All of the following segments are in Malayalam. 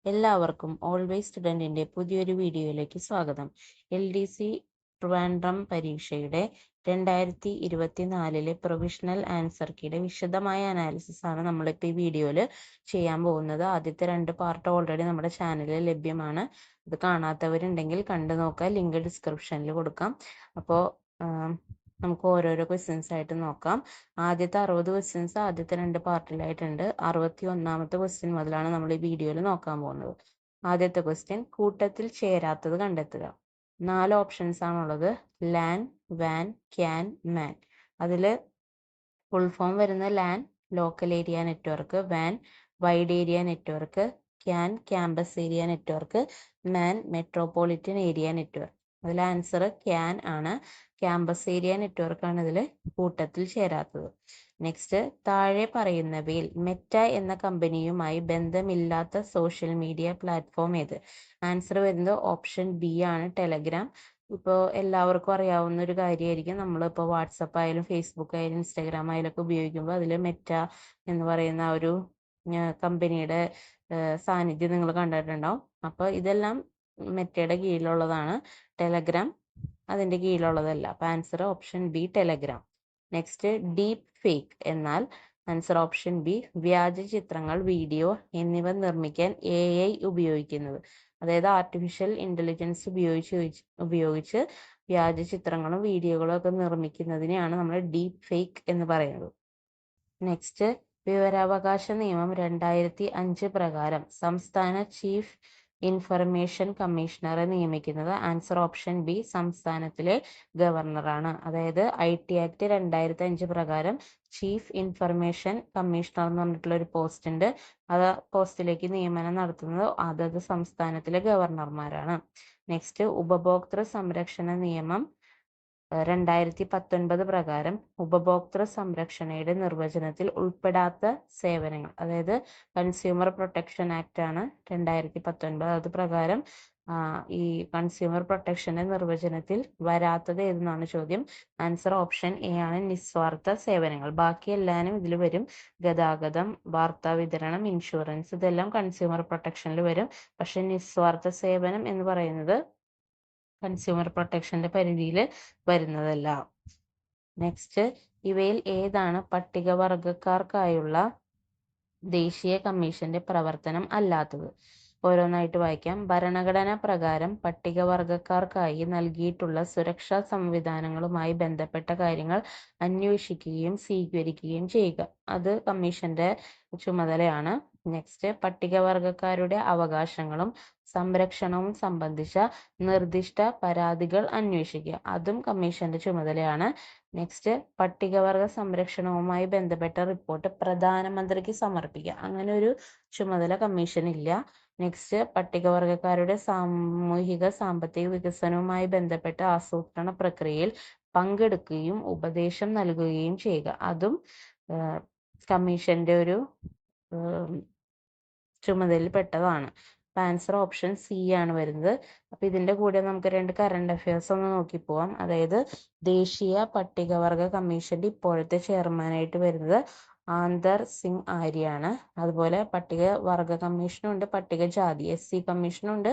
എല്ലാവർക്കും ഓൾവേസ് സ്റ്റുഡൻറ്റിൻ്റെ പുതിയൊരു വീഡിയോയിലേക്ക് സ്വാഗതം. LDC ട്രിവാൻഡ്രം പരീക്ഷയുടെ 2024 പ്രൊവിഷണൽ ആൻസർ കീയുടെ വിശദമായ അനാലിസിസ് ആണ് നമ്മളിപ്പോൾ ഈ വീഡിയോയിൽ ചെയ്യാൻ പോകുന്നത്. ആദ്യത്തെ 2 പാർട്ട് ഓൾറെഡി നമ്മുടെ ചാനലിൽ ലഭ്യമാണ്. ഇത് കാണാത്തവരുണ്ടെങ്കിൽ കണ്ടു നോക്കുക, ലിങ്ക് ഡിസ്ക്രിപ്ഷനിൽ കൊടുക്കാം. അപ്പോൾ നമുക്ക് ഓരോരോ ക്വസ്റ്റ്യൻസ് ആയിട്ട് നോക്കാം. ആദ്യത്തെ 60 ക്വസ്റ്റ്യൻസ് ആദ്യത്തെ 2 പാർട്ടിലായിട്ടുണ്ട്. 61ാമത്തെ ക്വസ്റ്റ്യൻ മുതലാണ് നമ്മൾ ഈ വീഡിയോയിൽ നോക്കാൻ പോകുന്നത്. ആദ്യത്തെ ക്വസ്റ്റ്യൻ, കൂട്ടത്തിൽ ചേരാത്തത് കണ്ടെത്തുക. 4 ഓപ്ഷൻസ് ആണുള്ളത്. ലാൻ, വാൻ, ക്യാൻ, മാൻ. അതിൽ ഫുൾ ഫോം വരുന്ന ലാൻ ലോക്കൽ ഏരിയ നെറ്റ്വർക്ക്, വാൻ wide area network, CAN campus area network, MAN metropolitan area network. അതിൽ ആൻസർ ക്യാൻ ആണ്. ക്യാമ്പസ് ഏരിയ നെറ്റ്വർക്ക് ആണ് ഇതിൽ കൂട്ടത്തിൽ ചേരാത്തത്. നെക്സ്റ്റ്, താഴെ പറയുന്നവയിൽ മെറ്റ എന്ന കമ്പനിയുമായി ബന്ധമില്ലാത്ത സോഷ്യൽ മീഡിയ പ്ലാറ്റ്ഫോം ഏത്? ആൻസർ വരുന്നത് ഓപ്ഷൻ ബി ആണ്, ടെലഗ്രാം. ഇപ്പോൾ എല്ലാവർക്കും അറിയാവുന്ന ഒരു കാര്യമായിരിക്കും. നമ്മളിപ്പോൾ വാട്സപ്പ് ആയാലും ഫേസ്ബുക്ക് ആയാലും ഇൻസ്റ്റാഗ്രാം ആയാലും ഒക്കെ ഉപയോഗിക്കുമ്പോൾ അതിൽ മെറ്റ എന്ന് പറയുന്ന ഒരു കമ്പനിയുടെ സാന്നിധ്യം നിങ്ങൾ കണ്ടിട്ടുണ്ടാവും. അപ്പോൾ ഇതെല്ലാം മെറ്റയുടെ കീഴിലുള്ളതാണ്. ടെലഗ്രാം അതിൻ്റെ കീഴിലുള്ളതല്ല. അപ്പോൾ answer option B, Telegram. Next, deep fake എന്നാൽ ആൻസർ ഓപ്ഷൻ ബി, വ്യാജ ചിത്രങ്ങൾ, വീഡിയോ എന്നിവ നിർമ്മിക്കാൻ AI ഉപയോഗിക്കുന്നത്. അതായത് ആർട്ടിഫിഷ്യൽ ഇന്റലിജൻസ് ഉപയോഗിച്ച് വ്യാജ ചിത്രങ്ങളും വീഡിയോകളും ഒക്കെ നിർമ്മിക്കുന്നതിനെയാണ് നമ്മൾ ഡീപ് ഫേക്ക് എന്ന് പറയുന്നത്. നെക്സ്റ്റ്, വിവരാവകാശ നിയമം 2005 പ്രകാരം സംസ്ഥാന ചീഫ് ഇൻഫർമേഷൻ കമ്മീഷണറെ നിയമിക്കുന്നത്. ആൻസർ ഓപ്ഷൻ ബി, സംസ്ഥാനത്തിലെ ഗവർണറാണ്. അതായത് IT ആക്ട് 2005 പ്രകാരം ചീഫ് ഇൻഫർമേഷൻ കമ്മീഷണർ എന്ന് പറഞ്ഞിട്ടുള്ള ഒരു പോസ്റ്റ് ഉണ്ട്. അത് പോസ്റ്റിലേക്ക് നിയമനം നടത്തുന്നത് അതത് സംസ്ഥാനത്തിലെ ഗവർണർമാരാണ്. നെക്സ്റ്റ്, ഉപഭോക്തൃ സംരക്ഷണ നിയമം 2019 പ്രകാരം ഉപഭോക്തൃ സംരക്ഷണയുടെ നിർവചനത്തിൽ ഉൾപ്പെടാത്ത സേവനങ്ങൾ, അതായത് കൺസ്യൂമർ പ്രൊട്ടക്ഷൻ ആക്ട് ആണ് 2019. അത് പ്രകാരം ഈ കൺസ്യൂമർ പ്രൊട്ടക്ഷന്റെ നിർവചനത്തിൽ വരാത്തത് ഏതെന്നാണ് ചോദ്യം. ആൻസർ ഓപ്ഷൻ എ ആണ്, നിസ്വാർത്ഥ സേവനങ്ങൾ. ബാക്കി എല്ലാവരും ഇതിൽ വരും. ഗതാഗതം, വാർത്താ വിതരണം, ഇൻഷുറൻസ്, ഇതെല്ലാം കൺസ്യൂമർ പ്രൊട്ടക്ഷനിൽ വരും. പക്ഷെ നിസ്വാർത്ഥ സേവനം എന്ന് പറയുന്നത് കൺസ്യൂമർ പ്രൊട്ടക്ഷന്റെ പരിധിയിൽ വരുന്നതല്ല. നെക്സ്റ്റ്, ഇവയിൽ ഏതാണ് പട്ടികവർഗക്കാർക്കായുള്ള ദേശീയ കമ്മീഷന്റെ പ്രവർത്തനം അല്ലാത്തത്? ഓരോന്നായിട്ട് വായിക്കാം. ഭരണഘടന പ്രകാരം പട്ടികവർഗക്കാർക്കായി നൽകിയിട്ടുള്ള സുരക്ഷാ സംവിധാനങ്ങളുമായി ബന്ധപ്പെട്ട കാര്യങ്ങൾ അന്വേഷിക്കുകയും സ്വീകരിക്കുകയും ചെയ്യുക, അത് കമ്മീഷന്റെ ചുമതലയാണ്. നെക്സ്റ്റ്, പട്ടികവർഗക്കാരുടെ അവകാശങ്ങളും സംരക്ഷണവും സംബന്ധിച്ച നിർദ്ദിഷ്ട പരാതികൾ അന്വേഷിക്കുക, അതും കമ്മീഷന്റെ ചുമതലയാണ്. നെക്സ്റ്റ്, പട്ടികവർഗ സംരക്ഷണവുമായി ബന്ധപ്പെട്ട റിപ്പോർട്ട് പ്രധാനമന്ത്രിക്ക് സമർപ്പിക്കുക, അങ്ങനെ ഒരു ചുമതല കമ്മീഷൻ ഇല്ല. നെക്സ്റ്റ്, പട്ടികവർഗക്കാരുടെ സാമൂഹിക സാമ്പത്തിക വികസനവുമായി ബന്ധപ്പെട്ട ആസൂത്രണ പ്രക്രിയയിൽ പങ്കെടുക്കുകയും ഉപദേശം നൽകുകയും ചെയ്യുക, അതും കമ്മീഷന്റെ ഒരു ചുമതലയിൽ പെട്ടതാണ്. ആൻസർ ഓപ്ഷൻ സി ആണ് വരുന്നത്. അപ്പൊ ഇതിന്റെ കൂടെ നമുക്ക് 2 കറണ്ട് അഫയേഴ്സ് ഒന്ന് നോക്കി പോവാം. അതായത് ദേശീയ പട്ടികവർഗ കമ്മീഷന്റെ ഇപ്പോഴത്തെ ചെയർമാനായിട്ട് വരുന്നത് ആന്തർ സിംഗ് ആര്യാണ്. അതുപോലെ പട്ടികവർഗ കമ്മീഷനുണ്ട്, പട്ടികജാതി SC കമ്മീഷനുണ്ട്,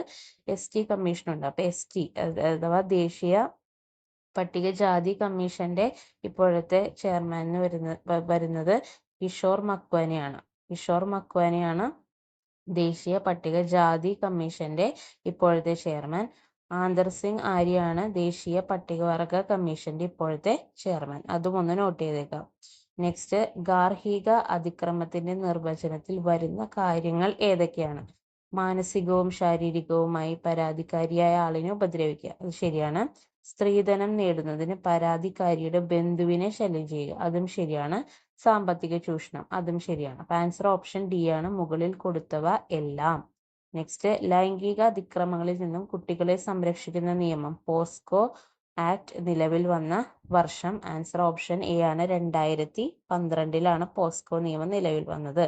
ST കമ്മീഷനുണ്ട്. അപ്പൊ ST അഥവാ ദേശീയ പട്ടികജാതി കമ്മീഷന്റെ ഇപ്പോഴത്തെ ചെയർമാൻ വരുന്നത് കിഷോർ മക്വാനയാണ്. കിഷോർ മക്വാനയാണ് ദേശീയ പട്ടികജാതി കമ്മീഷന്റെ ഇപ്പോഴത്തെ ചെയർമാൻ. ആന്തർ സിംഗ് ആര്യാണ് ദേശീയ പട്ടികവർഗ കമ്മീഷന്റെ ഇപ്പോഴത്തെ ചെയർമാൻ. അതും ഒന്ന് നോട്ട് ചെയ്തേക്കാം. നെക്സ്റ്റ്, ഗാർഹിക അതിക്രമത്തിന്റെ നിർവചനത്തിൽ വരുന്ന കാര്യങ്ങൾ ഏതൊക്കെയാണ്? മാനസികവും ശാരീരികവുമായി പരാതിക്കാരിയായ ആളിനെ ഉപദ്രവിക്കുക, അത് ശരിയാണ്. സ്ത്രീധനം നേടുന്നതിന് പരാതിക്കാരിയുടെ ബന്ധുവിനെ ശല്യം ചെയ്യുക, അതും ശരിയാണ്. സാമ്പത്തിക ചൂഷണം, അതും ശരിയാണ്. അപ്പൊ ആൻസർ ഓപ്ഷൻ ഡി ആണ്, മുകളിൽ കൊടുത്തവ എല്ലാം. നെക്സ്റ്റ്, ലൈംഗിക അതിക്രമങ്ങളിൽ നിന്നും കുട്ടികളെ സംരക്ഷിക്കുന്ന നിയമം പോസ്കോ ആക്ട് നിലവിൽ വന്ന വർഷം? ആൻസർ ഓപ്ഷൻ എ ആണ്, 2012 പോസ്കോ നിയമം നിലവിൽ വന്നത്.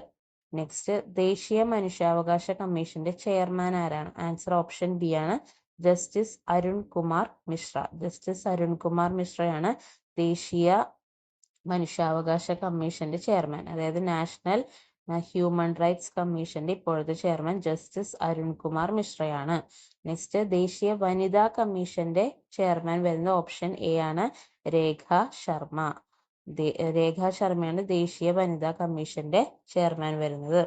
നെക്സ്റ്റ്, ദേശീയ മനുഷ്യാവകാശ കമ്മീഷന്റെ ചെയർമാൻ ആരാണ്? ആൻസർ ഓപ്ഷൻ ബി ആണ്, ജസ്റ്റിസ് അരുൺ കുമാർ മിശ്ര. ജസ്റ്റിസ് അരുൺ കുമാർ മിശ്രയാണ് ദേശീയ മനുഷ്യാവകാശ കമ്മീഷന്റെ ചെയർമാൻ. അതായത് നാഷണൽ ഹ്യൂമൻ റൈറ്റ്സ് കമ്മീഷന്റെ ഇപ്പോഴത്തെ ചെയർമാൻ ജസ്റ്റിസ് അരുൺകുമാർ മിശ്രയാണ്. നെക്സ്റ്റ്, ദേശീയ വനിതാ കമ്മീഷന്റെ ചെയർമാൻ വരുന്ന ഓപ്ഷൻ എ ആണ് രേഖ ശർമ്മ. രേഖ ശർമ്മയാണ് ദേശീയ വനിതാ കമ്മീഷന്റെ ചെയർമാൻ വരുന്നത്.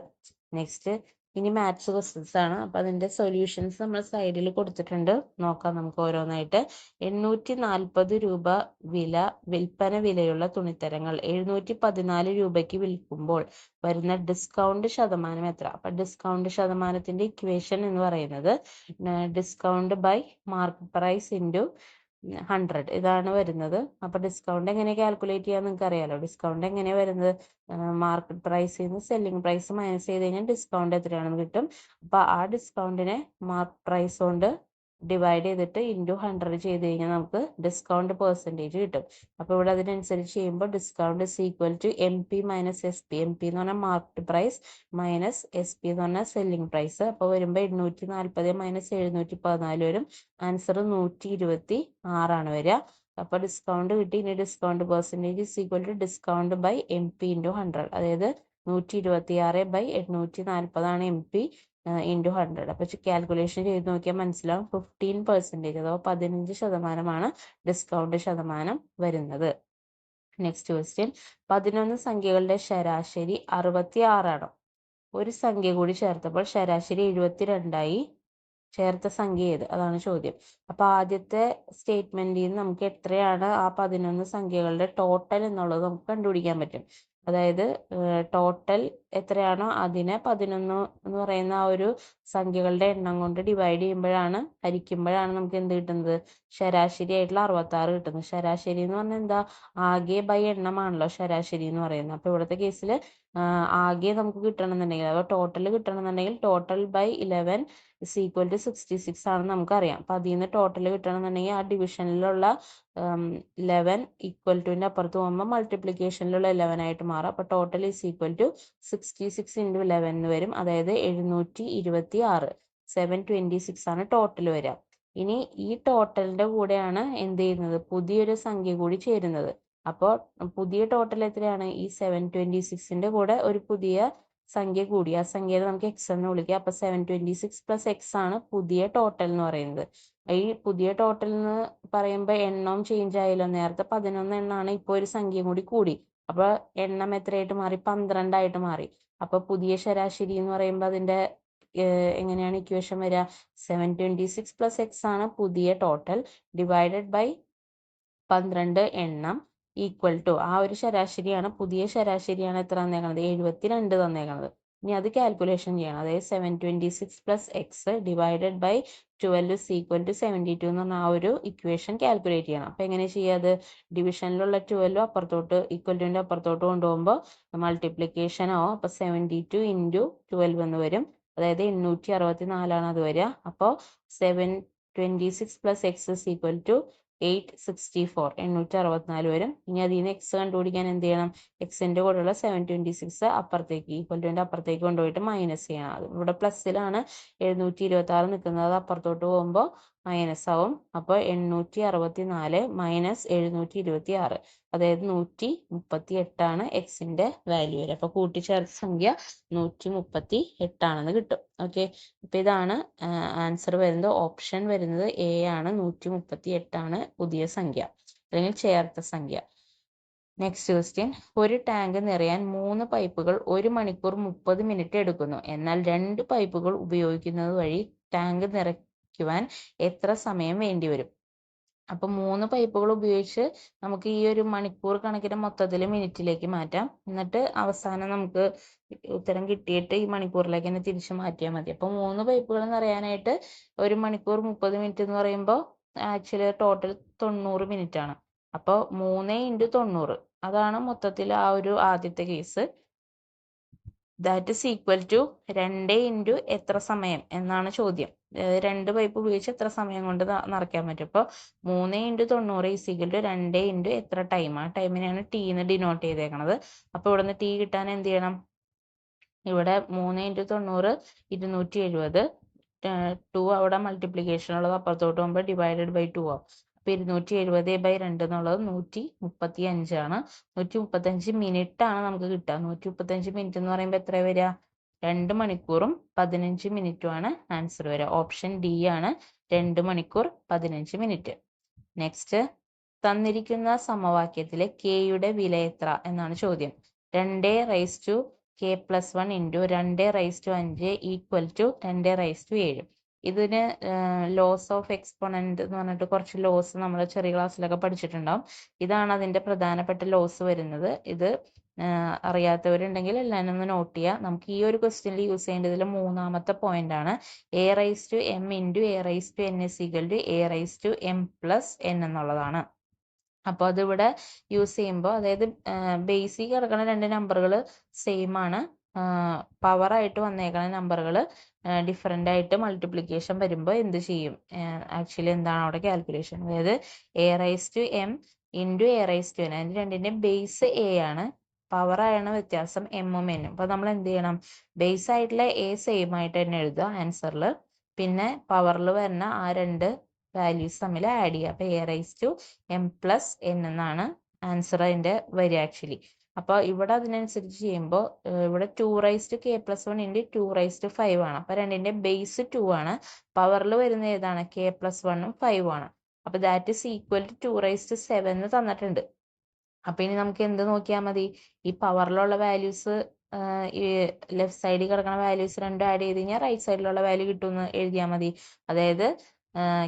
നെക്സ്റ്റ്, ഇനി മാത്സ് ക്വസ്റ്റ്യൻസ് ആണ്. അപ്പൊ അതിന്റെ സൊല്യൂഷൻസ് നമ്മൾ സൈഡിൽ കൊടുത്തിട്ടുണ്ട്, നോക്കാം നമുക്ക് ഓരോന്നായിട്ട്. 840 രൂപ വിൽപ്പന വിലയുള്ള തുണിത്തരങ്ങൾ 714 രൂപയ്ക്ക് വിൽക്കുമ്പോൾ വരുന്ന ഡിസ്കൗണ്ട് ശതമാനം എത്ര? അപ്പൊ ഡിസ്കൗണ്ട് ശതമാനത്തിന്റെ ഇക്വേഷൻ എന്ന് പറയുന്നത് discount by market price into 100 ഇതാണ് വരുന്നത്. അപ്പൊ ഡിസ്കൗണ്ട് എങ്ങനെ കാൽക്കുലേറ്റ് ചെയ്യാൻ നിങ്ങൾക്ക് അറിയാലോ. ഡിസ്കൗണ്ട് എങ്ങനെയാണ് വരുന്നത്? മാർക്കറ്റ് പ്രൈസിൽ നിന്ന് സെല്ലിംഗ് പ്രൈസ് മൈനസ് ചെയ്ത് കഴിഞ്ഞാൽ ഡിസ്കൗണ്ട് എത്രയാണെന്ന് കിട്ടും. അപ്പൊ ആ ഡിസ്കൗണ്ടിനെ മാർക്ക് പ്രൈസ് കൊണ്ട് ഡിവൈഡ് ചെയ്തിട്ട് ഇൻറ്റു 100 ചെയ്ത് കഴിഞ്ഞാൽ നമുക്ക് ഡിസ്കൗണ്ട് പെർസെൻറ്റേജ് കിട്ടും. അപ്പോൾ ഇവിടെ അതിനനുസരിച്ച് ചെയ്യുമ്പോൾ discount is equal to M P minus S P. M P എന്ന് പറഞ്ഞാൽ market price minus S P എന്ന് പറഞ്ഞാൽ സെല്ലിംഗ് പ്രൈസ്. അപ്പോൾ വരുമ്പോൾ 840 മൈനസ് 714 വരും. ആൻസർ 126 വരിക. അപ്പൊ ഡിസ്കൗണ്ട് കിട്ടി. ഇനി discount percentage is equal to discount by M P into 100. അതായത് 126 ബൈ 840 ആണ് എം പി ഇൻറ്റു 100. അപ്പൊ കാൽക്കുലേഷൻ ചെയ്ത് നോക്കിയാൽ മനസ്സിലാവും 15% അഥവാ 15% ഡിസ്കൗണ്ട് ശതമാനം വരുന്നത്. നെക്സ്റ്റ് ക്വസ്റ്റ്യൻ, 11 സംഖ്യകളുടെ ശരാശരി 66 ആണോ? ഒരു സംഖ്യ കൂടി ചേർത്തപ്പോൾ ശരാശരി 72 ചേർത്ത സംഖ്യ ഏത്? അതാണ് ചോദ്യം. അപ്പൊ ആദ്യത്തെ സ്റ്റേറ്റ്മെന്റിൽ നിന്ന് നമുക്ക് എത്രയാണ് ആ 11 സംഖ്യകളുടെ ടോട്ടൽ എന്നുള്ളത് നമുക്ക് കണ്ടുപിടിക്കാൻ പറ്റും. അതായത് ടോട്ടൽ എത്രയാണോ അതിനെ 11 എന്ന് പറയുന്ന ആ ഒരു സംഖ്യകളുടെ എണ്ണം കൊണ്ട് ഡിവൈഡ് ചെയ്യുമ്പോഴാണ്, ഹരിക്കുമ്പോഴാണ് നമുക്ക് എന്ത് കിട്ടുന്നത്? ശരാശരി ആയിട്ടുള്ള 66 കിട്ടുന്നത്. ശരാശരി എന്ന് പറഞ്ഞാൽ എന്താ? ആകെ ബൈ എണ്ണമാണല്ലോ ശരാശരി എന്ന് പറയുന്നത്. അപ്പൊ ഇവിടുത്തെ കേസിൽ ആകെ നമുക്ക് കിട്ടണമെന്നുണ്ടെങ്കിൽ അഥവാ ടോട്ടൽ കിട്ടണമെന്നുണ്ടെങ്കിൽ total by 11 is equal to 66 ആണെന്ന് നമുക്കറിയാം. അപ്പൊ അതിൽ നിന്ന് ടോട്ടൽ കിട്ടണമെന്നുണ്ടെങ്കിൽ ആ ഡിവിഷനിലുള്ള 11 ഈക്വൽ ടുവിന്റെ അപ്പുറത്ത് പോകുമ്പോൾ മൾട്ടിപ്ലിക്കേഷനിലുള്ള 11 ആയിട്ട് മാറും. അപ്പൊ total is equal to 66 into 11 എന്ന് വരും. അതായത് 726. 726 ആണ് ടോട്ടൽ വരിക. ഇനി ഈ ടോട്ടലിന്റെ കൂടെയാണ് എന്ത് ചെയ്യുന്നത്? പുതിയൊരു സംഖ്യ കൂടി ചേരുന്നത്. അപ്പോൾ പുതിയ ടോട്ടൽ എത്രയാണ്? ഈ 726ന്റെ കൂടെ ഒരു പുതിയ സംഖ്യ കൂടി, ആ സംഖ്യയെ നമുക്ക് എക്സ് എന്ന് വിളിക്കുക. അപ്പൊ 726 പ്ലസ് എക്സ് ആണ് പുതിയ ടോട്ടൽ എന്ന് പറയുന്നത്. ഈ പുതിയ ടോട്ടൽ എന്ന് പറയുമ്പോൾ എണ്ണം ചേഞ്ച് ആയല്ലോ. നേരത്തെ 11 എണ്ണമാണ്, ഇപ്പോൾ ഒരു സംഖ്യ കൂടി കൂടി. അപ്പൊ എണ്ണം എത്രയായിട്ട് മാറി? 12 ആയിട്ട് മാറി. അപ്പൊ പുതിയ ശരാശരി എന്ന് പറയുമ്പോൾ അതിന്റെ എങ്ങനെയാണ് ഇക്വേഷൻ വരിക? 726 പ്ലസ് എക്സ് ആണ് പുതിയ ടോട്ടൽ ഡിവൈഡഡ് ബൈ 12 എണ്ണം ഈക്വൽ ടു ആ ഒരു ശരാശരിയാണ്, പുതിയ ശരാശരിയാണ് എത്ര തന്നേക്കണത്? 72 തന്നേക്കണത്. ഇനി അത് കാൽക്കുലേഷൻ ചെയ്യണം. അതായത് 726 plus X divided by 12 is equal to 72 എന്ന് പറഞ്ഞ ആ ഒരു ഇക്വേഷൻ കാൽക്കുലേറ്റ് ചെയ്യണം. അപ്പൊ എങ്ങനെ ചെയ്യാത്? ഡിവിഷനിലുള്ള 12 അപ്പുറത്തോട്ട് ഈക്വൽ ടുവിന്റെ അപ്പുറത്തോട്ട് കൊണ്ടുപോകുമ്പോൾ മൾട്ടിപ്ലിക്കേഷൻ ആവും. അപ്പൊ 72 ഇൻറ്റു 12 എന്ന് വരും. അതായത് 864 ആണ് അത് വരിക. അപ്പോൾ 726 plus X is equal to 864, 864 വരും. ഇനി അതിൽ നിന്ന് എക്സ് കണ്ടുപിടിക്കാൻ എന്ത് ചെയ്യണം? എക്സിന്റെ കൂടെയുള്ള 726 അപ്പുറത്തേക്ക് ഈക്വൽ ടുവിന്റെ അപ്പുറത്തേക്ക് കൊണ്ടുപോയിട്ട് മൈനസ് ചെയ്യണം. അത് ഇവിടെ പ്ലസ്സിലാണ് 726 നിൽക്കുന്നത്, അത് അപ്പുറത്തോട്ട് പോകുമ്പോൾ മൈനസ് ആവും. അപ്പോൾ 864 മൈനസ് 726, അതായത് 138 ആണ് എക്സിന്റെ വാല്യൂ വരെ. അപ്പൊ കൂട്ടിച്ചേർത്ത സംഖ്യ 138 ആണെന്ന് കിട്ടും. ഓക്കെ, അപ്പൊ ഇതാണ് ആൻസർ വരുന്നത്. ഓപ്ഷൻ വരുന്നത് എ ആണ്, 138 ആണ് പുതിയ സംഖ്യ അല്ലെങ്കിൽ ചേർത്ത സംഖ്യ. നെക്സ്റ്റ് ക്വസ്റ്റ്യൻ, ഒരു ടാങ്ക് നിറയാൻ 3 പൈപ്പുകൾ 1 മണിക്കൂർ 30 മിനിറ്റ് എടുക്കുന്നു. എന്നാൽ 2 പൈപ്പുകൾ ഉപയോഗിക്കുന്നത് വഴി ടാങ്ക് നിറയ്ക്കുവാൻ എത്ര സമയം വേണ്ടിവരും? അപ്പൊ 3 പൈപ്പുകൾ ഉപയോഗിച്ച് നമുക്ക് ഈ ഒരു മണിക്കൂർ കണക്കിന് മൊത്തത്തിൽ മിനിറ്റിലേക്ക് മാറ്റാം. എന്നിട്ട് അവസാനം നമുക്ക് ഉത്തരം കിട്ടിയിട്ട് ഈ മണിക്കൂറിലേക്ക് തന്നെ തിരിച്ചു മാറ്റിയാൽ മതി. അപ്പൊ 3 പൈപ്പുകൾ നിറയാനായിട്ട് 1 മണിക്കൂർ 30 മിനിറ്റ് എന്ന് പറയുമ്പോൾ ആക്ച്വലി ടോട്ടൽ 90 മിനിറ്റ് ആണ്. അപ്പോൾ 3 ഇൻറ്റു 90 അതാണ് മൊത്തത്തിൽ ആ ഒരു ആദ്യത്തെ case. That is equal to 2 into എത്ര സമയം എന്നാണ് ചോദ്യം. 2 പൈപ്പ് ഉപയോഗിച്ച് എത്ര സമയം കൊണ്ട് നിറയ്ക്കാൻ പറ്റും? അപ്പോൾ 3 into 90 is equal to 2 into എത്ര ടൈം? ആ ടൈമിനാണ് ടി എന്ന് ഡിനോട്ട് ചെയ്തേക്കണത്. അപ്പോൾ ഇവിടെ നിന്ന് ടി കിട്ടാൻ എന്ത് ചെയ്യണം? ഇവിടെ 3 ഇൻറ്റു 90 270, 2 അവിടെ മൾട്ടിപ്ലിക്കേഷൻ ഉള്ളത് അപ്പുറത്തോട്ട് പോകുമ്പോൾ ഡിവൈഡഡ് ബൈ 2 ആവും. അപ്പൊ 270/2 എന്നുള്ളത് 135 ആണ്. 135 മിനിറ്റ് ആണ് നമുക്ക് കിട്ടുക. 135 മിനിറ്റ് എന്ന് പറയുമ്പോൾ എത്ര വരിക? 2 മണിക്കൂറും 15 മിനിറ്റും ആണ് ആൻസർ വരിക. ഓപ്ഷൻ ഡി ആണ് 2 മണിക്കൂർ 15 മിനിറ്റ്. നെക്സ്റ്റ്, തന്നിരിക്കുന്ന സമവാക്യത്തിലെ കെയുടെ വില എത്ര എന്നാണ് ചോദ്യം. 2k+1 into 2⁵5 equal to 2�7. ഇതിന് ലോസ് ഓഫ് എക്സ്പോണന്റ് എന്ന് പറഞ്ഞിട്ട് കുറച്ച് ലോസ് നമ്മൾ ചെറിയ ക്ലാസ്സിലൊക്കെ പഠിച്ചിട്ടുണ്ടാവും. ഇതാണ് അതിന്റെ പ്രധാനപ്പെട്ട ലോസ് വരുന്നത്. ഇത് അറിയാത്തവരുണ്ടെങ്കിൽ എല്ലാവരും ഒന്ന് നോട്ട് ചെയ്യുക. നമുക്ക് ഈ ഒരു ക്വസ്റ്റ്യനിൽ യൂസ് ചെയ്യേണ്ടതിൽ മൂന്നാമത്തെ പോയിന്റ് ആണ് a⁻m ഇൻറ്റു a⁻n a⁻m+n എന്നുള്ളതാണ്. അപ്പോൾ അതിവിടെ യൂസ് ചെയ്യുമ്പോൾ, അതായത് ബേസിക് കിടക്കുന്ന രണ്ട് നമ്പറുകൾ സെയിം ആണ്, പവർ ആയിട്ട് വന്നേക്കുന്ന നമ്പറുകൾ ഡിഫറെൻ്റ് ആയിട്ട് മൾട്ടിപ്ലിക്കേഷൻ വരുമ്പോൾ എന്ത് ചെയ്യും? ആക്ച്വലി എന്താണ് അവിടെ കാൽക്കുലേഷൻ? അതായത് a⁻m ഇൻറ്റു a⁻n, അതിന് രണ്ടിൻ്റെ ബേസ് a ആണ്, പവർ ആണ് വ്യത്യാസം എമ്മും എന്നും. അപ്പോൾ നമ്മൾ എന്ത് ചെയ്യണം? ബേസ് ആയിട്ടുള്ള a സെയിം ആയിട്ട് തന്നെ എഴുതുക ആൻസറിൽ, പിന്നെ പവറിൽ വരുന്ന ആ രണ്ട് വാല്യൂസ് തമ്മിൽ ആഡ് ചെയ്യുക. അപ്പോൾ a⁻m+n എന്നാണ് ആൻസർ അതിൻ്റെ വരിക ആക്ച്വലി. അപ്പോൾ ഇവിടെ അതിനനുസരിച്ച് ചെയ്യുമ്പോൾ ഇവിടെ 2k+1 ഇൻറ്റു 2⁵ ആണ്. അപ്പോൾ രണ്ടിൻ്റെ ബേസ് 2 ആണ്, പവറിൽ വരുന്ന ഏതാണ്? k+1ഉം 5 ആണ്. അപ്പോൾ ദാറ്റ് ഈസ് ഈക്വൽ ടു 2�7 തന്നിട്ടുണ്ട്. അപ്പൊ ഇനി നമുക്ക് എന്ത് നോക്കിയാൽ മതി? ഈ പവറിലുള്ള വാല്യൂസ്, ഈ ലെഫ്റ്റ് സൈഡിൽ കിടക്കുന്ന വാല്യൂസ് രണ്ടും ആഡ് ചെയ്ത് കഴിഞ്ഞാൽ റൈറ്റ് സൈഡിലുള്ള വാല്യൂ കിട്ടുമെന്ന് എഴുതിയാൽ മതി. അതായത്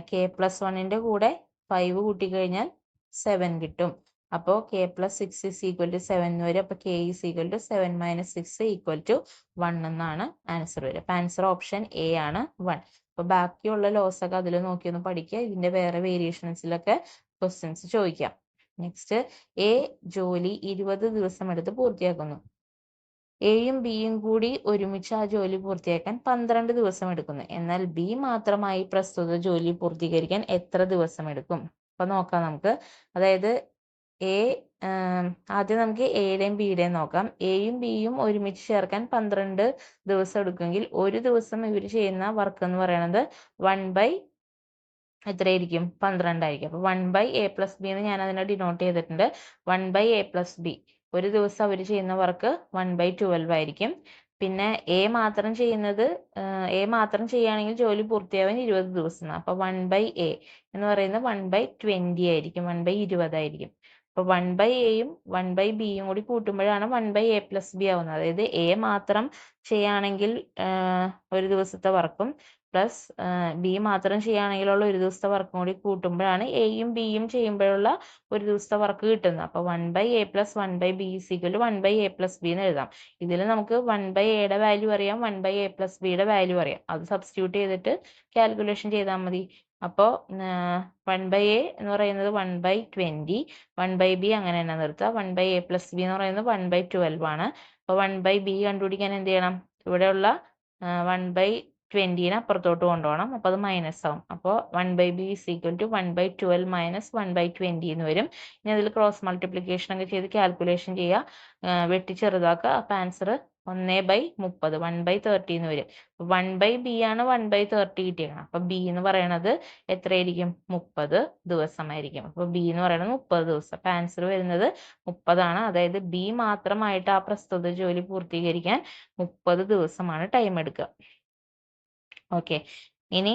k+1ന്റെ കൂടെ 5 കൂട്ടിക്കഴിഞ്ഞാൽ 7 കിട്ടും. അപ്പോൾ k+6 = 7 വരും. അപ്പോൾ k = 7 - 6 = 1 എന്നാണ് ആൻസർ വരിക. അപ്പൊ ആൻസർ ഓപ്ഷൻ എ ആണ് 1. അപ്പൊ ബാക്കിയുള്ള ലോസ് ഒക്കെ അതിൽ നോക്കിയൊന്ന് പഠിക്കുക. ഇതിന്റെ വേറെ വേരിയേഷൻസിലൊക്കെ ക്വസ്റ്റ്യൻസ് ചോദിക്കാം. നെക്സ്റ്റ്, എ ജോലി 20 ദിവസം എടുത്ത് പൂർത്തിയാക്കുന്നു. എയും ബിയും കൂടി ഒരുമിച്ച് ആ ജോലി പൂർത്തിയാക്കാൻ 12 ദിവസം എടുക്കുന്നു. എന്നാൽ ബി മാത്രമായി പ്രസ്തുത ജോലി പൂർത്തീകരിക്കാൻ എത്ര ദിവസം എടുക്കും? അപ്പൊ നോക്കാം നമുക്ക്. അതായത് ആദ്യം നമുക്ക് എയുടെയും ബിയുടെയും നോക്കാം. എയും ബിയും ഒരുമിച്ച് ചേർക്കാൻ 12 ദിവസം എടുക്കുമെങ്കിൽ ഒരു ദിവസം ഇവർ ചെയ്യുന്ന വർക്ക് എന്ന് പറയുന്നത് 1/, എത്രയായിരിക്കും? 12 ആയിരിക്കും. അപ്പൊ 1/a+b എന്ന് ഞാൻ അതിനെ ഡിനോട്ട് ചെയ്തിട്ടുണ്ട്. 1/a+b, ഒരു ദിവസം അവർ ചെയ്യുന്ന വർക്ക് 1/12 ആയിരിക്കും. പിന്നെ എ മാത്രം ചെയ്യുകയാണെങ്കിൽ ജോലി പൂർത്തിയാവാൻ 20 ദിവസം. അപ്പൊ 1/a എന്ന് പറയുന്നത് 1/20 ആയിരിക്കും, 1/20 ആയിരിക്കും. അപ്പൊ 1/aയും 1/bയും കൂടി കൂട്ടുമ്പോഴാണ് 1/a+b ആവുന്നത്. അതായത് എ മാത്രം ചെയ്യുകയാണെങ്കിൽ ഒരു ദിവസത്തെ വർക്കും പ്ലസ് ബി മാത്രം ചെയ്യുകയാണെങ്കിലുള്ള ഒരു ദിവസത്തെ വർക്കും കൂടി കൂട്ടുമ്പോഴാണ് എയും ബിയും ചെയ്യുമ്പോഴുള്ള ഒരു ദിവസത്തെ വർക്ക് കിട്ടുന്നത്. അപ്പൊ 1/a + 1/b = 1/a+b എന്ന് എഴുതാം. ഇതിൽ നമുക്ക് 1/aയുടെ വാല്യൂ അറിയാം, 1/a+bയുടെ വാല്യൂ അറിയാം. അത് സബ്സ്റ്റിറ്റ്യൂട്ട് ചെയ്തിട്ട് കാൽക്കുലേഷൻ ചെയ്താൽ മതി. അപ്പോൾ 1/a എന്ന് പറയുന്നത് 1/20, 1/b അങ്ങനെ തന്നെ നിർത്തുക. 1/a+b എന്ന് പറയുന്നത് 1/12 ആണ്. അപ്പോൾ 1/b കണ്ടുപിടിക്കാൻ എന്ത് ചെയ്യണം? ഇവിടെയുള്ള 1/20 അപ്പുറത്തോട്ട് കൊണ്ടുപോകണം. അപ്പോൾ അത് മൈനസ് ആവും. അപ്പോൾ 1/b = 1/12 - 1/20 എന്ന് വരും. ഇനി അതിൽ ക്രോസ് മൾട്ടിപ്ലിക്കേഷൻ ഒക്കെ ചെയ്ത് കാൽക്കുലേഷൻ ചെയ്യുക, വെട്ടി ചെറുതാക്കുക. അപ്പോൾ ആൻസർ 1/30, 1/30 എന്ന് വരും. 1/b ആണ് 1/30 കിട്ടിയേക്കണം. അപ്പൊ ബി എന്ന് പറയണത് എത്രയായിരിക്കും? 30 ദിവസമായിരിക്കും. അപ്പൊ ബി എന്ന് പറയുന്നത് 30 ദിവസം. അപ്പൊ ആൻസർ വരുന്നത് 30 ആണ്. അതായത് ബി മാത്രമായിട്ട് ആ പ്രസ്തുത ജോലി പൂർത്തീകരിക്കാൻ 30 ദിവസമാണ് ടൈം എടുക്കുക. ഓക്കെ, ഇനി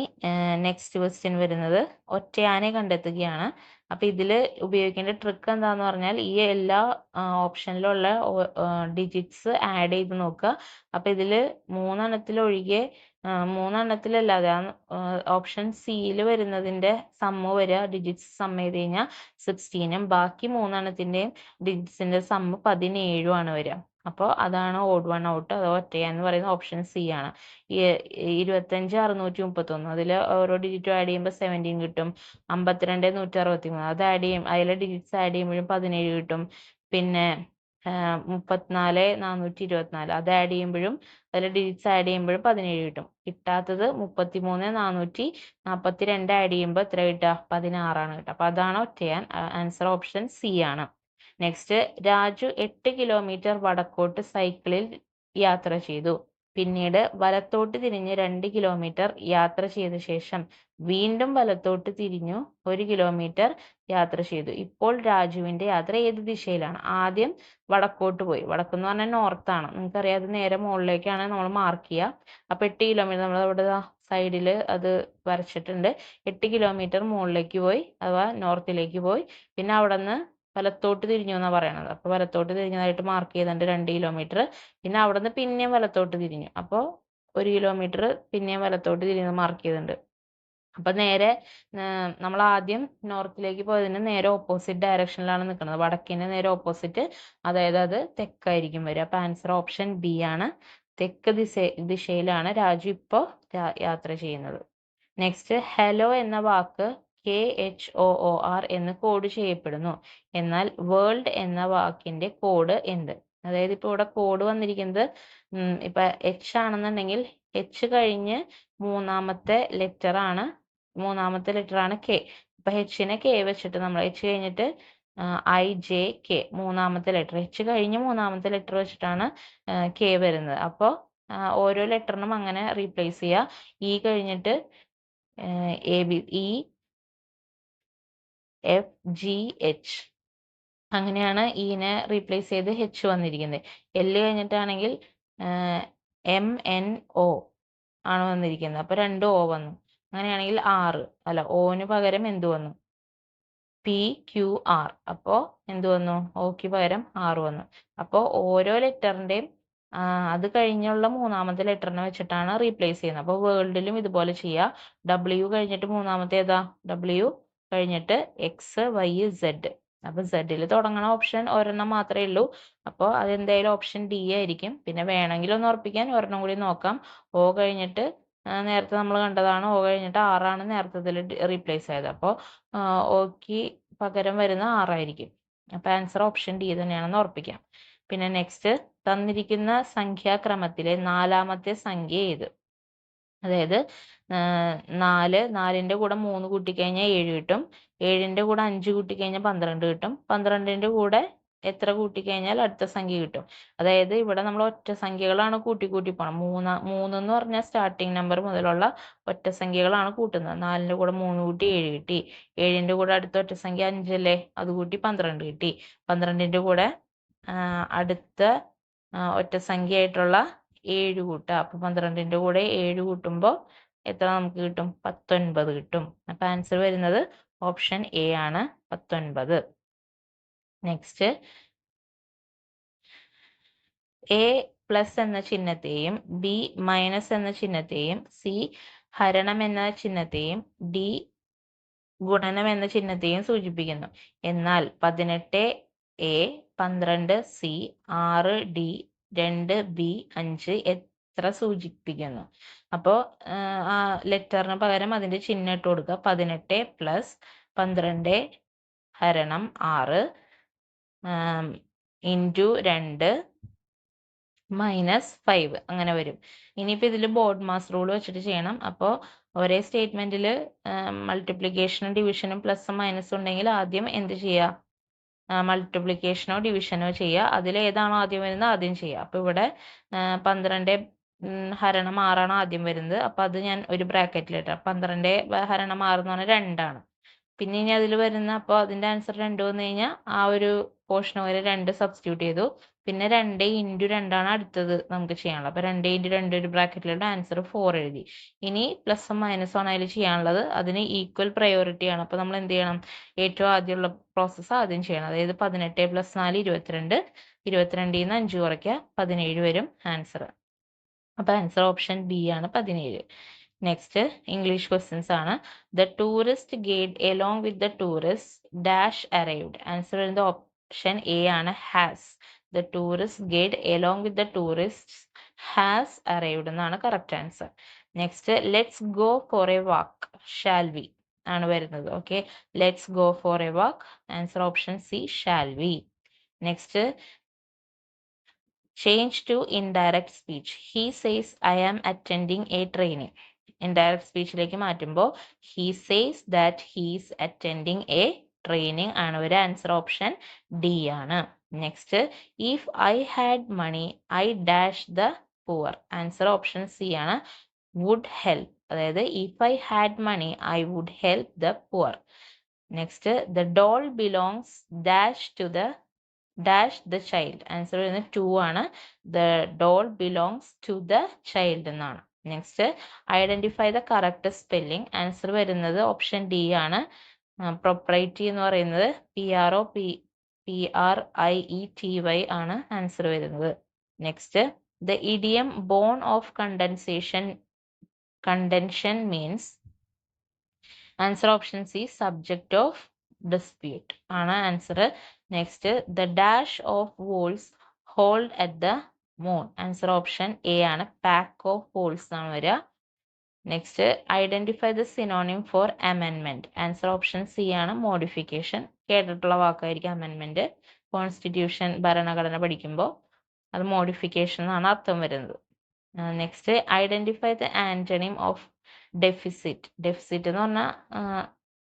നെക്സ്റ്റ് ക്വസ്റ്റ്യൻ വരുന്നത് ഒറ്റയാനെ കണ്ടെത്തുകയാണ്. അപ്പൊ ഇതില് ഉപയോഗിക്കേണ്ട ട്രിക്ക് എന്താന്ന് പറഞ്ഞാൽ ഈ എല്ലാ ഓപ്ഷനിലുള്ള ഡിജിറ്റ്സ് ആഡ് ചെയ്ത് നോക്കുക. അപ്പൊ ഇതില് മൂന്നെണ്ണത്തിലൊഴികെ, മൂന്നെണ്ണത്തിലല്ലാതെ ഓപ്ഷൻ സിയിൽ വരുന്നതിന്റെ സമ്മ് വരിക, ഡിജിറ്റ്സ് സമ്മ് ചെയ്ത് കഴിഞ്ഞാൽ 16ഉം ബാക്കി മൂന്നെണ്ണത്തിന്റെയും ഡിജിറ്റ്സിന്റെ സമ്മ് 17ഉം ആണ് വരിക. അപ്പോൾ അതാണ് ഓഡ് വൺ ഔട്ട് അഥവാ ഒറ്റയാന്ന് പറയുന്ന ഓപ്ഷൻ സി ആണ്. 25,631 അതിൽ ഓരോ ഡിജിറ്റും ആഡ് ചെയ്യുമ്പോൾ 17 കിട്ടും. 52,163 അത് ആഡ് ചെയ്യും, അതിലെ ഡിജിറ്റ്സ് ആഡ് ചെയ്യുമ്പോഴും 17 കിട്ടും. പിന്നെ 34,424 അത് ആഡ് ചെയ്യുമ്പോഴും അതിലെ ഡിജിറ്റ്സ് ആഡ് ചെയ്യുമ്പോഴും 17 കിട്ടും. കിട്ടാത്തത് 33,442 ആഡ് ചെയ്യുമ്പോൾ എത്ര കിട്ടുക? 16 ആണ് കിട്ടുക. അപ്പൊ അതാണ് ഒറ്റയാൻ. ആൻസർ ഓപ്ഷൻ സി ആണ്. നെക്സ്റ്റ്, രാജു 8 കിലോമീറ്റർ വടക്കോട്ട് സൈക്കിളിൽ യാത്ര ചെയ്തു. പിന്നീട് വലത്തോട്ട് തിരിഞ്ഞ് 2 കിലോമീറ്റർ യാത്ര ചെയ്ത ശേഷം വീണ്ടും വലത്തോട്ട് തിരിഞ്ഞു 1 കിലോമീറ്റർ യാത്ര ചെയ്തു. ഇപ്പോൾ രാജുവിന്റെ യാത്ര ഏത് ദിശയിലാണ്? ആദ്യം വടക്കോട്ട് പോയി. വടക്കെന്ന് പറഞ്ഞാൽ നോർത്താണ്. നിങ്ങൾക്കറിയാം അത് നേരെ മുകളിലേക്കാണ് നമ്മൾ മാർക്ക് ചെയ്യുക. അപ്പൊ 8 കിലോമീറ്റർ നമ്മൾ അവിടെ സൈഡിൽ അത് വരച്ചിട്ടുണ്ട്. 8 കിലോമീറ്റർ മുകളിലേക്ക് പോയി അഥവാ നോർത്തിലേക്ക് പോയി. പിന്നെ അവിടെ നിന്ന് വലത്തോട്ട് തിരിഞ്ഞു എന്നാണ് പറയണത്. അപ്പൊ വലത്തോട്ട് തിരിഞ്ഞതായിട്ട് മാർക്ക് ചെയ്തിട്ടുണ്ട് 2 കിലോമീറ്റർ. പിന്നെ അവിടെ നിന്ന് പിന്നെയും വലത്തോട്ട് തിരിഞ്ഞു. അപ്പോൾ 1 കിലോമീറ്റർ പിന്നെയും വലത്തോട്ട് തിരിഞ്ഞ് മാർക്ക് ചെയ്തിട്ടുണ്ട്. അപ്പൊ നേരെ നമ്മൾ ആദ്യം നോർത്തിലേക്ക് പോയതിന് നേരെ ഓപ്പോസിറ്റ് ഡയറക്ഷനിലാണ് നിൽക്കുന്നത്. വടക്കിന് നേരെ ഓപ്പോസിറ്റ്, അതായത് അത് തെക്കായിരിക്കും വരിക. അപ്പൊ ആൻസർ ഓപ്ഷൻ ബി ആണ്. തെക്ക് ദിശയിലാണ് രാജു ഇപ്പോൾ യാത്ര ചെയ്യുന്നത്. നെക്സ്റ്റ്, ഹലോ എന്ന വാക്ക് KHOOR എന്ന് കോഡ് ചെയ്യപ്പെടുന്നു. എന്നാൽ വേൾഡ് എന്ന വാക്കിന്റെ കോഡ് എന്ത്? അതായത് ഇപ്പൊ ഇവിടെ കോഡ് വന്നിരിക്കുന്നത് ഇപ്പൊ H ആണെന്നുണ്ടെങ്കിൽ H കഴിഞ്ഞ് മൂന്നാമത്തെ ലെറ്റർ ആണ് K. ഇപ്പൊ Hനെ K വെച്ചിട്ട് നമ്മൾ H കഴിഞ്ഞിട്ട് IJK മൂന്നാമത്തെ ലെറ്റർ, H കഴിഞ്ഞ് മൂന്നാമത്തെ ലെറ്റർ വെച്ചിട്ടാണ് K വരുന്നത്. അപ്പോൾ ഓരോ ലെറ്ററിനും അങ്ങനെ റീപ്ലേസ് ചെയ്യുക. E കഴിഞ്ഞിട്ട് EFGH അങ്ങനെയാണ് ഈനെ റീപ്ലേസ് ചെയ്ത് H വന്നിരിക്കുന്നത്. L കഴിഞ്ഞിട്ടാണെങ്കിൽ MNO ആണ് വന്നിരിക്കുന്നത്. അപ്പൊ 2 O വന്നു. അങ്ങനെയാണെങ്കിൽ ഓന് പകരം എന്ത് വന്നു? PQR. അപ്പോൾ എന്ത് വന്നു? ഓക്ക് പകരം R വന്നു. അപ്പോൾ ഓരോ ലെറ്ററിന്റെയും അത് കഴിഞ്ഞുള്ള മൂന്നാമത്തെ ലെറ്ററിനെ വെച്ചിട്ടാണ് റീപ്ലേസ് ചെയ്യുന്നത്. അപ്പോൾ വേൾഡിലും ഇതുപോലെ ചെയ്യുക. W കഴിഞ്ഞിട്ട് മൂന്നാമത്തെ ഏതാ? W കഴിഞ്ഞിട്ട് XYZ. അപ്പൊ Z തുടങ്ങണ ഓപ്ഷൻ ഒരെണ്ണം മാത്രമേ ഉള്ളൂ. അപ്പോൾ അതെന്തായാലും ഓപ്ഷൻ D ആയിരിക്കും. പിന്നെ വേണമെങ്കിൽ ഒന്ന് ഉറപ്പിക്കാൻ ഒരെണ്ണം കൂടി നോക്കാം. O കഴിഞ്ഞിട്ട് നേരത്തെ നമ്മൾ കണ്ടതാണ്. O കഴിഞ്ഞിട്ട് R ആണ് നേരത്തെ റീപ്ലേസ് ആയത്. അപ്പോൾ ഓക്ക് പകരം വരുന്ന R ആയിരിക്കും. അപ്പൊ ആൻസർ ഓപ്ഷൻ D തന്നെയാണെന്ന് ഉറപ്പിക്കാം. പിന്നെ നെക്സ്റ്റ്, തന്നിരിക്കുന്ന സംഖ്യാക്രമത്തിലെ 4ാമത്തെ സംഖ്യ ഏത്? അതായത് 4ന്റെ കൂടെ 3 കൂട്ടിക്കഴിഞ്ഞാൽ 7 കിട്ടും. 7ന്റെ കൂടെ 5 കൂട്ടിക്കഴിഞ്ഞാൽ 12 കിട്ടും. 12ന്റെ കൂടെ എത്ര കൂട്ടിക്കഴിഞ്ഞാൽ അടുത്ത സംഖ്യ കിട്ടും? അതായത് ഇവിടെ നമ്മൾ ഒറ്റ സംഖ്യകളാണ് കൂട്ടി പോകണം. 3 എന്ന് പറഞ്ഞാൽ സ്റ്റാർട്ടിങ് നമ്പർ മുതലുള്ള ഒറ്റ സംഖ്യകളാണ് കൂട്ടുന്നത്. 4ന്റെ കൂടെ 3 കൂട്ടി 7 കിട്ടി. 7ന്റെ കൂടെ അടുത്ത ഒറ്റ സംഖ്യ 5 അല്ലേ, അത് കൂട്ടി 12 കിട്ടി. 12ന്റെ കൂടെ അടുത്ത ഒറ്റ സംഖ്യ ആയിട്ടുള്ള 7 കൂട്ടുക. അപ്പൊ 12ന്റെ കൂടെ 7 കൂട്ടുമ്പോൾ എത്ര നമുക്ക് കിട്ടും? 19 കിട്ടും. അപ്പൊ ആൻസർ വരുന്നത് ഓപ്ഷൻ A ആണ്, 19. നെക്സ്റ്റ്, A പ്ലസ് എന്ന ചിഹ്നത്തെയും B മൈനസ് എന്ന ചിഹ്നത്തെയും C ഹരണം എന്ന ചിഹ്നത്തെയും D ഗുണനം എന്ന ചിഹ്നത്തെയും സൂചിപ്പിക്കുന്നു. എന്നാൽ 18A 12C 6D 2B 5 എത്ര സൂചിപ്പിക്കുന്നു? അപ്പോൾ ആ ലെറ്ററിന് പകരം അതിന്റെ ചിഹ്നം ഇട്ട് കൊടുക്കുക. 18 പ്ലസ് 12 ഹരണം 6 ഇൻറ്റു 2 -5 അങ്ങനെ വരും. ഇനിയിപ്പോൾ ഇതിൽ ബോർഡ് മാസ് റൂൾ വെച്ചിട്ട് ചെയ്യണം. അപ്പോൾ ഒരേ സ്റ്റേറ്റ്മെന്റിൽ മൾട്ടിപ്ലിക്കേഷനും ഡിവിഷനും പ്ലസും മൈനസും ഉണ്ടെങ്കിൽ ആദ്യം എന്ത് ചെയ്യുക? മൾട്ടിപ്ലിക്കേഷനോ ഡിവിഷനോ ചെയ്യുക. അതിൽ ഏതാണോ ആദ്യം വരുന്നത് ആദ്യം ചെയ്യുക. അപ്പോൾ ഇവിടെ 12 ഹരണം 6 ആദ്യം വരുന്നത്. അപ്പോൾ അത് ഞാൻ ഒരു ബ്രാക്കറ്റിലിട്ടാം. 12 ഹരണം 6 എന്ന് പറഞ്ഞാൽ 2 ആണ്. പിന്നെ ഇനി അതിൽ വരുന്ന, അപ്പോൾ അതിന്റെ ആൻസർ 2 വന്നു കഴിഞ്ഞാൽ ആ ഒരു പോർഷൻ വരെ 2 സബ്സ്റ്റിറ്റ്യൂട്ട് ചെയ്തു. പിന്നെ 2 ഇൻറ്റു 2 ആണ് അടുത്തത് നമുക്ക് ചെയ്യാനുള്ളത്. അപ്പോൾ 2 ഇൻറ്റു 2 ഒരു ബ്രാക്കറ്റിലിട്ട് ആൻസർ 4 എഴുതി. ഇനി പ്ലസും മൈനസും ആണ് അതിൽ ചെയ്യാനുള്ളത്. അതിന് ഈക്വൽ പ്രയോറിറ്റി ആണ്. അപ്പോൾ നമ്മൾ എന്ത് ചെയ്യണം? ഏറ്റവും ആദ്യമുള്ള പ്രോസസ്സ് ആദ്യം ചെയ്യണം. അതായത് 18 + 4 22. 22ൽ നിന്ന് 5 കുറയ്ക്കുക, 17 വരും ആൻസർ. അപ്പോൾ ആൻസർ ഓപ്ഷൻ B ആണ്, 17. നെക്സ്റ്റ്, ഇംഗ്ലീഷ് ക്വസ്റ്റ്യൻസ് ആണ്. The tourist guide along with the tourist dash arrived. Answer വരുന്നത് ഓപ്ഷൻ A ആണ്, has. The tourist guide along with the tourist has arrived എന്നാണ് correct answer. Next, let's go for a walk shall we ആണ് വരുന്നത്. Okay, let's go for a walk. Answer option C, shall we. Next, change to indirect speech. He says I am attending a training. Indirect speechലേക്ക് മാറ്റുമ്പോൾ he says that he is attending a training ആണ് ഒരു ആൻസർ. ഓപ്ഷൻ D ആണ്. Next, if I had money I dash the poor. Answer option C ആണ്, would help. അതായത് if I had money I would help the poor. Next the doll belongs dash to the dash the child. Answer വരുന്നത് 2 ആണ്, the doll belongs to the child എന്നാണ്. Next identify the correct spelling. Answer വരുന്നത് ഓപ്ഷൻ ഡി ആണ്, പ്രൊപ്രൈറ്റി എന്ന് പറയുന്നത് PRIETY ആണ് ആൻസർ വരുന്നത്. Next the idiom bone of contention means. Answer option C subject of dispute ആണ് answer. Next the dash of walls hold at the moon. Answer option A ആണ്, pack of walls ആണ് വരിക. Next identify the synonym for അമെൻമെന്റ്. ആൻസർ ഓപ്ഷൻ സി ആണ്, മോഡിഫിക്കേഷൻ. കേട്ടിട്ടുള്ള വാക്കായിരിക്കും അമെൻമെന്റ്. കോൺസ്റ്റിറ്റ്യൂഷൻ ഭരണഘടന പഠിക്കുമ്പോൾ അത് മോഡിഫിക്കേഷൻ എന്നാണ് അർത്ഥം വരുന്നത്. Next identify the antonym of deficit. Deficit എന്ന് പറഞ്ഞാൽ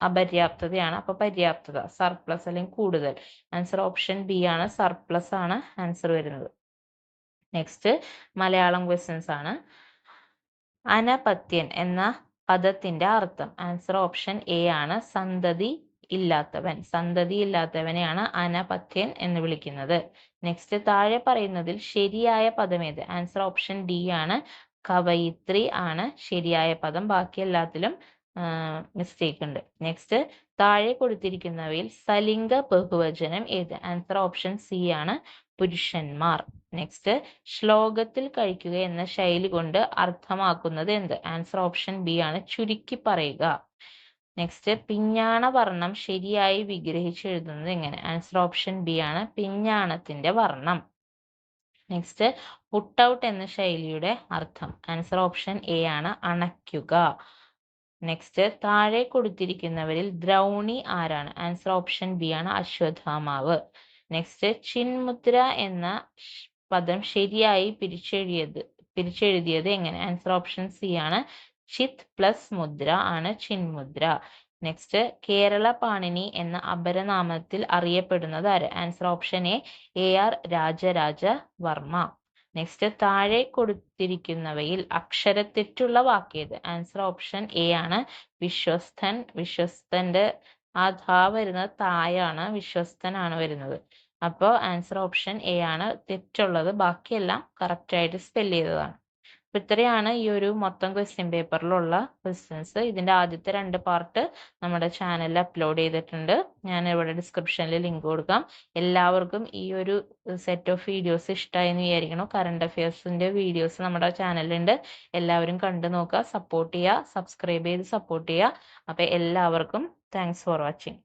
അപര്യാപ്തതയാണ്, അപ്പൊ പര്യാപ്തത, സർപ്ലസ് അല്ലെങ്കിൽ കൂടുതൽ. ആൻസർ ഓപ്ഷൻ ബി ആണ്, സർപ്ലസ് ആണ് ആൻസർ വരുന്നത്. നെക്സ്റ്റ് മലയാളം ക്വസ്റ്റ്യൻസ് ആണ്. അനപത്യൻ എന്ന പദത്തിന്റെ അർത്ഥം. ആൻസർ ഓപ്ഷൻ എ ആണ്, സന്തതി ഇല്ലാത്തവൻ. സന്തതി ഇല്ലാത്തവനെയാണ് അനപത്യൻ എന്ന് വിളിക്കുന്നത്. നെക്സ്റ്റ് താഴെ പറയുന്നതിൽ ശരിയായ പദം ഏത്? ആൻസർ ഓപ്ഷൻ ഡി ആണ്, കവയിത്രി ആണ് ശരിയായ പദം. ബാക്കി എല്ലാത്തിലും മിസ്റ്റേക്ക് ഉണ്ട്. നെക്സ്റ്റ് താഴെ കൊടുത്തിരിക്കുന്നവയിൽ സലിംഗ ബഹുവചനം ഏത്? ആൻസർ ഓപ്ഷൻ സി ആണ്, പുരുഷന്മാർ. നെക്സ്റ്റ് ശ്ലോകത്തിൽ കഴിക്കുക എന്ന ശൈലി കൊണ്ട് അർത്ഥമാക്കുന്നത് എന്ത്? ആൻസർ ഓപ്ഷൻ ബി ആണ്, ചുരുക്കി പറയുക. നെക്സ്റ്റ് പിഞ്ഞാണ വർണ്ണം ശരിയായി വിഗ്രഹിച്ചെഴുതുന്നത് എങ്ങനെ? ആൻസർ ഓപ്ഷൻ ബി ആണ്, പിഞ്ഞാണത്തിന്റെ വർണ്ണം. നെക്സ്റ്റ് പുട്ട് ഔട്ട് എന്ന ശൈലിയുടെ അർത്ഥം. ആൻസർ ഓപ്ഷൻ എ ആണ്, അണയ്ക്കുക. നെക്സ്റ്റ് താഴെ കൊടുത്തിരിക്കുന്നവരിൽ ദ്രൗണി ആരാണ്? ആൻസർ ഓപ്ഷൻ ബി ആണ്, അശ്വത്ഥാമാവ്. നെക്സ്റ്റ് ചിന്മുദ്ര എന്ന പദം ശരിയായി പിരിച്ചെഴുതിയത് എങ്ങനെ? ആൻസർ ഓപ്ഷൻ സി ആണ്, ചിത് പ്ലസ് മുദ്ര ആണ് ചിന്മുദ്ര. നെക്സ്റ്റ് കേരള പാണിനി എന്ന അപരനാമത്തിൽ അറിയപ്പെടുന്നത് ആര്? Answer option A, AR Rajaraja Varma. Next താഴെ കൊടുത്തിരിക്കുന്നവയിൽ അക്ഷരത്തെറ്റുള്ള വാക്കേത്? ആൻസർ ഓപ്ഷൻ എ ആണ്, വിശ്വസ്തൻ. വിശ്വസ്തന്റെ ആ ധാ വരുന്നത് തായാണ്, വിശ്വസ്തനാണ് വരുന്നത്. അപ്പോൾ ആൻസർ ഓപ്ഷൻ എ ആണ് തെറ്റുള്ളത്, ബാക്കിയെല്ലാം കറക്റ്റ് ആയിട്ട് സ്പെൽ ചെയ്തതാണ്. അപ്പൊ ഇത്രയാണ് ഈ ഒരു മൊത്തം ക്വസ്റ്റ്യൻ പേപ്പറിലുള്ള ക്വസ്റ്റ്യൻസ്. ഇതിന്റെ ആദ്യത്തെ 2 പാർട്ട് നമ്മുടെ ചാനലിൽ അപ്ലോഡ് ചെയ്തിട്ടുണ്ട്. ഞാൻ ഇവിടെ ഡിസ്ക്രിപ്ഷനിൽ ലിങ്ക് കൊടുക്കാം. എല്ലാവർക്കും ഈ ഒരു സെറ്റ് ഓഫ് വീഡിയോസ് ഇഷ്ടമായി എന്ന് വിചാരിക്കണം. കറണ്ട് അഫയേഴ്സിന്റെ വീഡിയോസ് നമ്മുടെ ചാനലിലുണ്ട്, എല്ലാവരും കണ്ടു നോക്കുക, സപ്പോർട്ട് ചെയ്യുക, സബ്സ്ക്രൈബ് ചെയ്ത് സപ്പോർട്ട് ചെയ്യുക. അപ്പൊ എല്ലാവർക്കും താങ്ക്സ് ഫോർ വാച്ചിങ്.